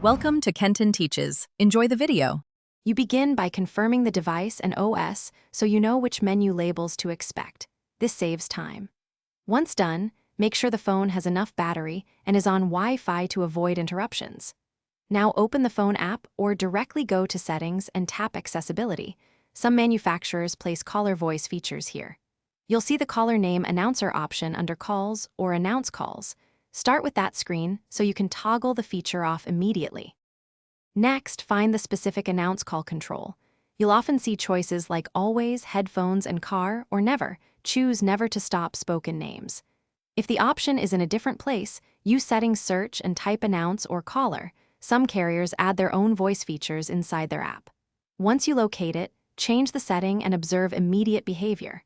Welcome to Kenton Teaches. Enjoy the video. You begin by confirming the device and OS so you know which menu labels to expect. This saves time. Once done, make sure the phone has enough battery and is on Wi-Fi to avoid interruptions. Now open the phone app or directly go to Settings and tap Accessibility. Some manufacturers place caller voice features here. You'll see the caller name announcer option under Calls or Announce Calls. Start with that screen so you can toggle the feature off immediately. Next, find the specific announce call control. You'll often see choices like Always, Headphones, and Car, or Never. Choose Never to stop spoken names. If the option is in a different place, use Settings Search and type Announce or Caller. Some carriers add their own voice features inside their app. Once you locate it, change the setting and observe immediate behavior.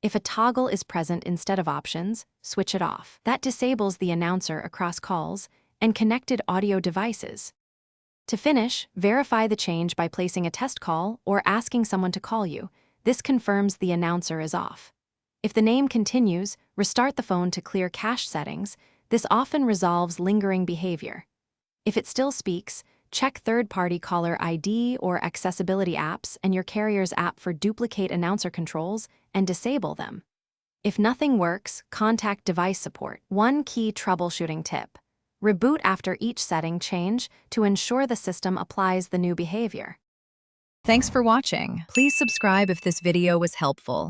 If a toggle is present instead of options, switch it off. That disables the announcer across calls and connected audio devices. To finish, verify the change by placing a test call or asking someone to call you. This confirms the announcer is off. If the name continues, restart the phone to clear cache settings. This often resolves lingering behavior. If it still speaks, check third-party caller ID or accessibility apps and your carrier's app for duplicate announcer controls and disable them. If nothing works, contact device support. One key troubleshooting tip: reboot after each setting change to ensure the system applies the new behavior. Thanks for watching. Please subscribe if this video was helpful.